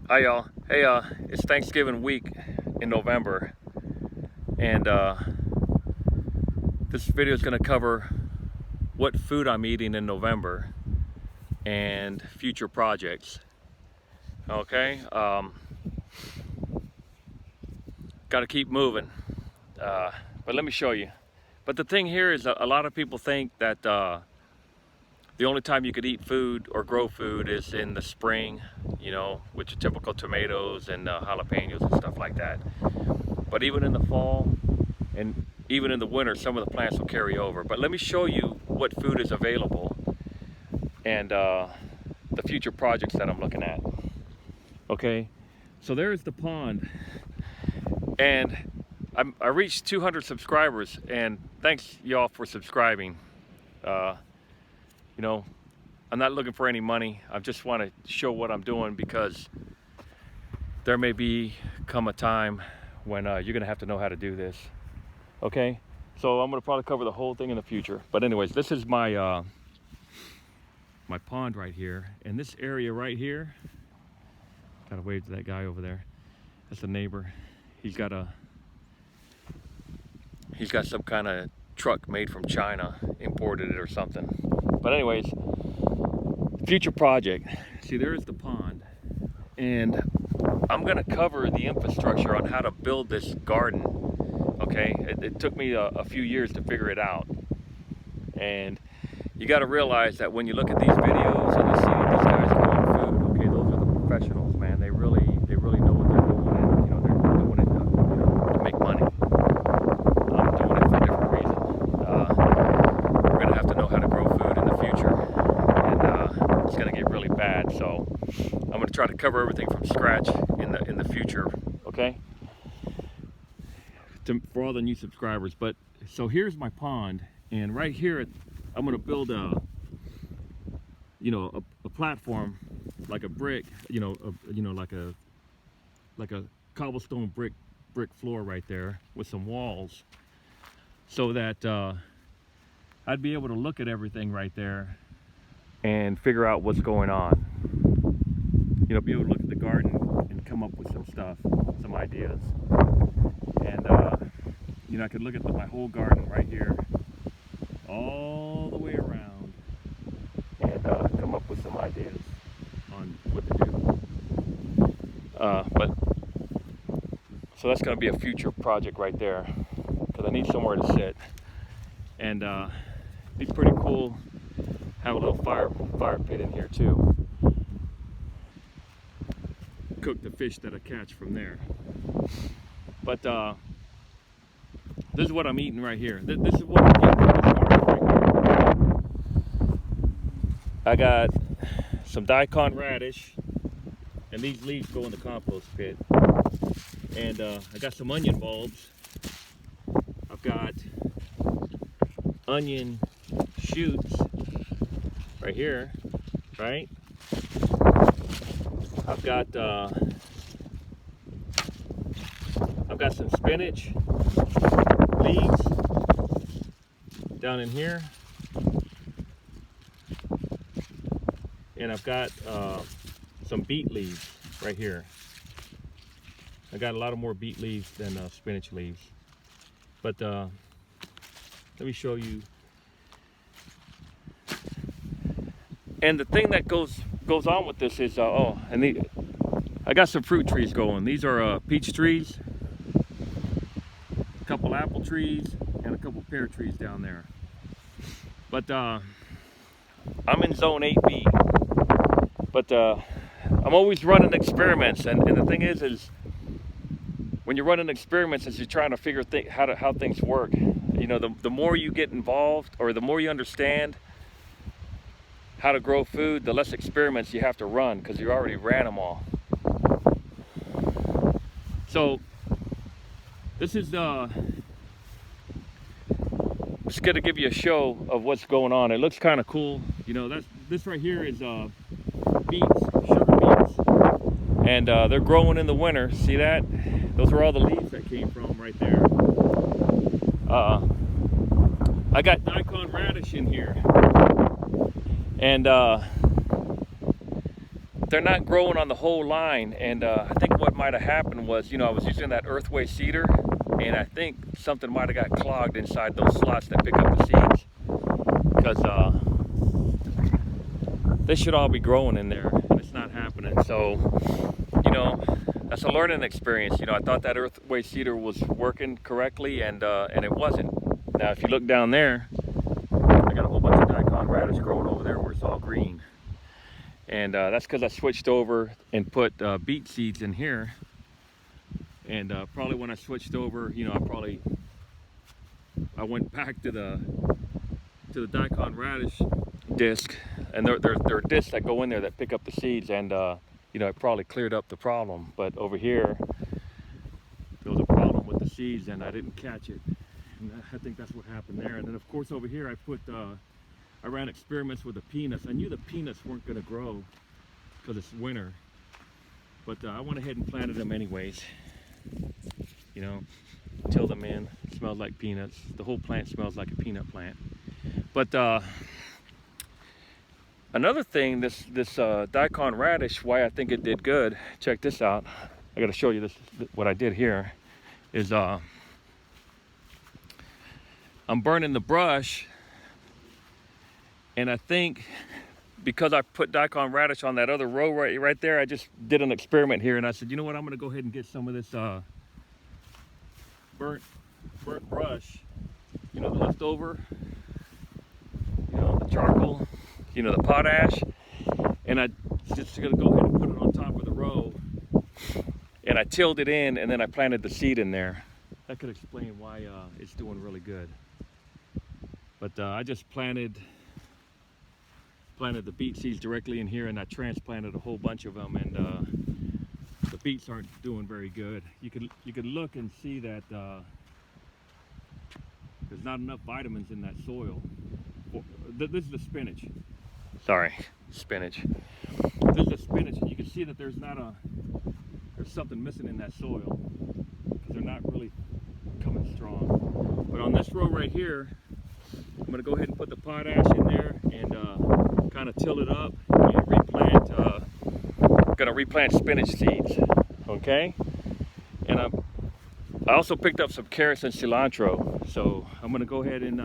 Hi y'all. Hey, it's Thanksgiving week in November, and this video is going to cover what food I'm eating in November and future projects. Okay, got to keep moving, but let me show you. But the thing here is a lot of people think that the only time you could eat food or grow food is in the spring, you know, with your typical tomatoes and jalapenos and stuff like that. But even in the fall and even in the winter, some of the plants will carry over. But let me show you what food is available and the future projects that I'm looking at. Okay, so there's the pond, and I reached 200 subscribers, and thanks y'all for subscribing. You know, I'm not looking for any money. I just want to show what I'm doing, because there may come a time when you're gonna have to know how to do this. Okay, so I'm gonna probably cover the whole thing in the future. But anyways, this is my my pond right here, and this area right here. Gotta wave to that guy over there. That's a neighbor. He's got some kind of truck made from China, imported it or something. But anyways, future project. See, there's the pond, and I'm gonna cover the infrastructure on how to build this garden. Okay, it took me a few years to figure it out, and you got to realize that when you look at these videos and you see these guys growing food, okay, those are the professionals, man. They really know what they're doing, and you know they're doing it to make money. I'm doing it for a different reason. We're gonna have to know how to grow food in the future, and it's gonna get really bad. So I'm gonna try to cover everything from scratch in the future. Okay. For all the new subscribers. But so here's my pond, and right here I'm going to build a platform, like a brick, like a cobblestone brick floor right there with some walls, so that I'd be able to look at everything right there and figure out what's going on. You know, be able to look at the garden and come up with some stuff, some ideas. And you know, I could look at my whole garden right here, all the way around, and come up with some ideas on what to do. But so that's going to be a future project right there, because I need somewhere to sit, and it'd be pretty cool. Have a little fire pit in here too. Cook the fish that I catch from there. But this is what I'm eating right here. This is what I'm getting from this garden right here. I got some daikon radish, and these leaves go in the compost pit. And I got some onion bulbs. I've got onion shoots right here, right? I've got some spinach leaves down in here, and I've got some beet leaves right here. I got a lot of more beet leaves than spinach leaves, but let me show you. And the thing that goes on with this is I got some fruit trees going. These are peach trees, a couple apple trees, and a couple pear trees down there. But I'm in zone 8B. But I'm always running experiments, and the thing is when you're running experiments, is you're trying to figure how things work. You know, the more you get involved, or the more you understand how to grow food, the less experiments you have to run, because you already ran them all. So this is just gonna give you a show of what's going on. It looks kind of cool. You know, this right here is beets, sugar beets, and they're growing in the winter. See that? Those are all the leaves that came from right there. I got daikon radish in here, and they're not growing on the whole line. And I think what might have happened was, I was using that earthway seeder, and I think something might have got clogged inside those slots that pick up the seeds, because they should all be growing in there, and it's not happening. So, that's a learning experience. I thought that earthway seeder was working correctly, and it wasn't. Now, if you look down there, I got a whole bunch of daikon radish growing over there where it's all green. And that's because I switched over and put beet seeds in here. And probably when I switched over, I went back to the daikon radish disc, and there are discs that go in there that pick up the seeds, and it probably cleared up the problem. But over here, there was a problem with the seeds, and I didn't catch it. And I think that's what happened there. And then of course over here I ran experiments with the peanuts. I knew the peanuts weren't going to grow because it's winter, but I went ahead and planted them anyways. Till them in. It smells like peanuts. The whole plant smells like a peanut plant. But another thing, this daikon radish, why I think it did good. Check this out. I got to show you this. What I did here is I'm burning the brush, and I think because I put daikon radish on that other row right there, I just did an experiment here, and I said, you know what, I'm going to go ahead and get some of this burnt brush, the leftover, the charcoal, the potash, and I just going to go ahead and put it on top of the row, and I tilled it in, and then I planted the seed in there. That could explain why it's doing really good. But I just planted the beet seeds directly in here, and I transplanted a whole bunch of them, and the beets aren't doing very good. You could look and see that there's not enough vitamins in that soil. This is the spinach. Sorry, spinach. This is the spinach, and you can see that there's something missing in that soil, because they're not really coming strong. But on this row right here, I'm going to go ahead and put the potash in there and kind of till it up and replant. Going to replant spinach seeds, okay? And I also picked up some carrots and cilantro, so I'm going to go ahead and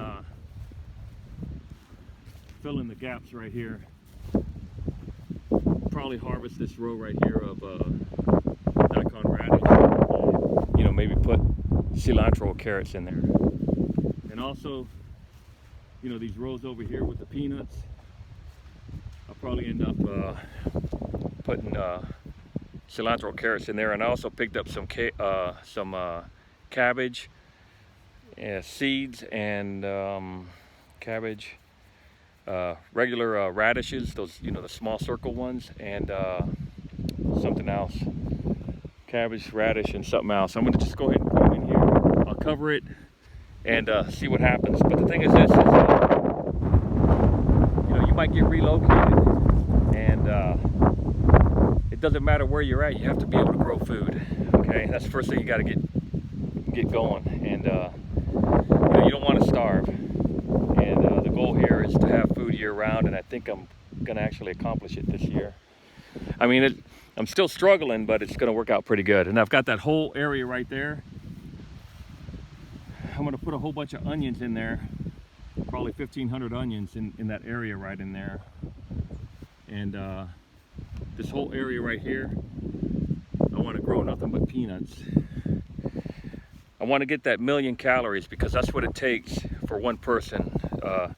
fill in the gaps right here. Probably harvest this row right here of daikon radish, and, maybe put cilantro or carrots in there. And also, these rows over here with the peanuts, I'll probably end up putting cilantro carrots in there. And I also picked up some cabbage seeds and cabbage, regular radishes, those the small circle ones, and something else, cabbage, radish, and something else. I'm going to just go ahead and put them in here. I'll cover it and see what happens. But the thing is this, you might get relocated, and it doesn't matter where you're at, you have to be able to grow food, okay? That's the first thing you got to get going, and you don't want to starve, and the goal here is to have food year-round, and I think I'm going to actually accomplish it this year. I mean, I'm still struggling, but it's going to work out pretty good. And I've got that whole area right there. I'm going to put a whole bunch of onions in there, probably 1,500 onions in that area right in there. And this whole area right here, I want to grow nothing but peanuts. I want to get that 1,000,000 calories, because that's what it takes for one person. It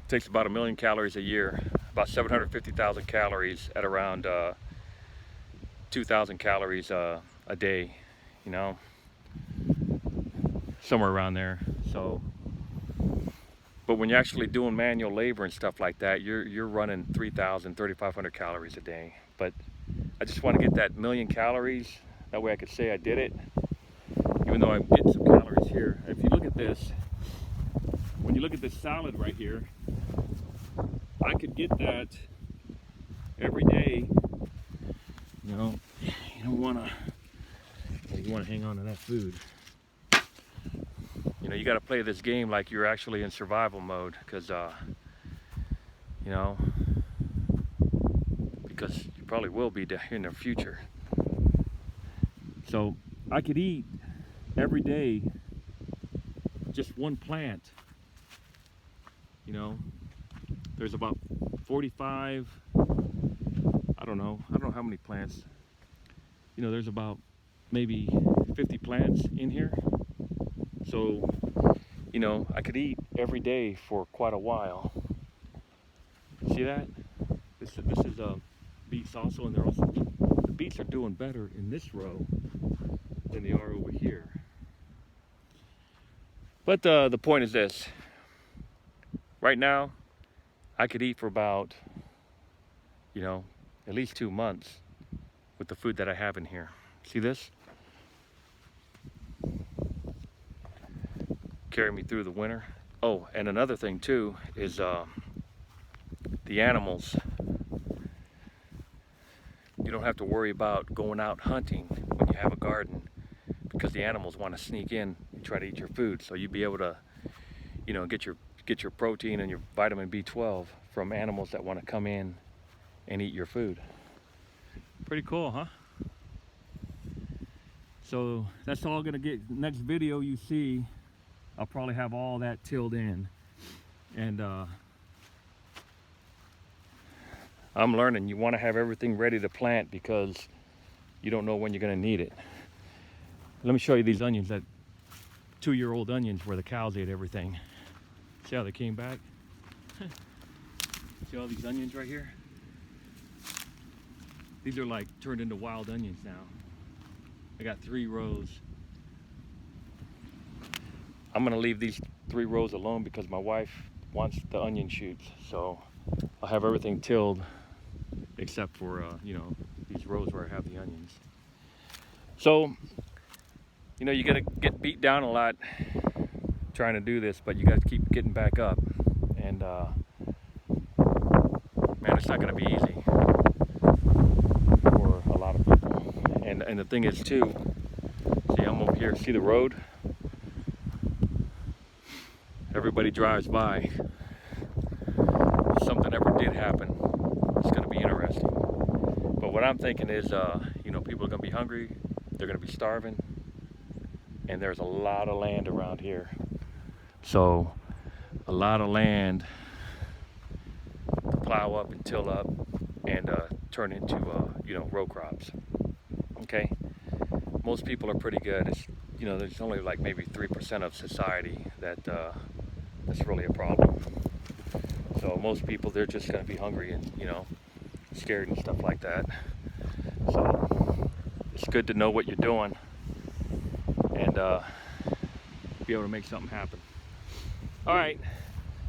takes about 1,000,000 calories a year, about 750,000 calories at around 2,000 calories a day, somewhere around there. So, but when you're actually doing manual labor and stuff like that, you're running 3,000, 3,500 calories a day. But I just want to get that 1,000,000 calories. That way I could say I did it, even though I'm getting some calories here. If you look at this, when you look at this salad right here, I could get that every day. You don't want to hang on to that food. You got to play this game like you're actually in survival mode, because because you probably will be in the future. So I could eat every day just one plant. You know, there's about 45, I don't know how many plants. You know, there's about maybe 50 plants in here. So, you know, I could eat every day for quite a while. See that? This is beets also, and the beets are doing better in this row than they are over here. But the point is this. Right now, I could eat for about, you know, at least 2 months with the food that I have in here. See this? Carry me through the winter. Oh, and another thing too is the animals. You don't have to worry about going out hunting when you have a garden, because the animals want to sneak in and try to eat your food. So you'd be able to, you know, get your protein and your vitamin B12 from animals that want to come in and eat your food. Pretty cool, huh? So that's all gonna get, next video you see, I'll probably have all that tilled in. And I'm learning you want to have everything ready to plant because you don't know when you're going to need it. Let me show you these onions, that 2-year-old onions where the cows ate everything. See how they came back? See all these onions right here? These are like turned into wild onions now. I got 3 rows. I'm gonna leave these 3 rows alone because my wife wants the onion shoots. So I'll have everything tilled except for, you know, these rows where I have the onions. So, you know, you gotta get beat down a lot trying to do this, but you gotta keep getting back up. And man, it's not gonna be easy for a lot of people. And the thing is too, see, I'm over here, see the road? Everybody drives by. If something ever did happen, it's gonna be interesting. But what I'm thinking is, you know, people are gonna be hungry, they're gonna be starving, and there's a lot of land around here. So, a lot of land to plow up and till up and turn into, you know, row crops. Okay? Most people are pretty good. It's, you know, there's only like maybe 3% of society that's really a problem. So most people, they're just going to be hungry and, you know, scared and stuff like that. So it's good to know what you're doing and be able to make something happen. All right,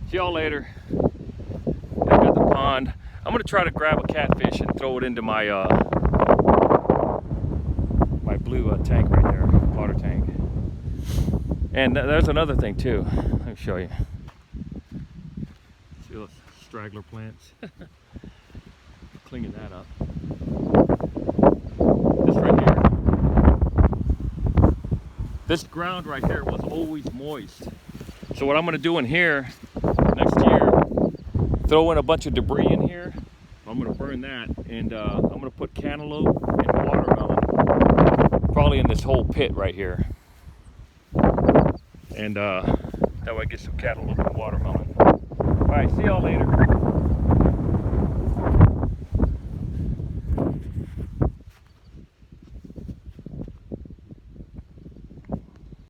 see y'all later. I got the pond. I'm gonna try to grab a catfish and throw it into my my blue tank right there, water tank. And there's another thing too. Let me show you. See those straggler plants? Cleaning that up. This right here. This ground right here was always moist. So what I'm gonna do in here next year, throw in a bunch of debris in here. I'm gonna burn that, and I'm gonna put cantaloupe and watermelon, probably in this whole pit right here. And that way I get some cantaloupe and watermelon. All right, see y'all later.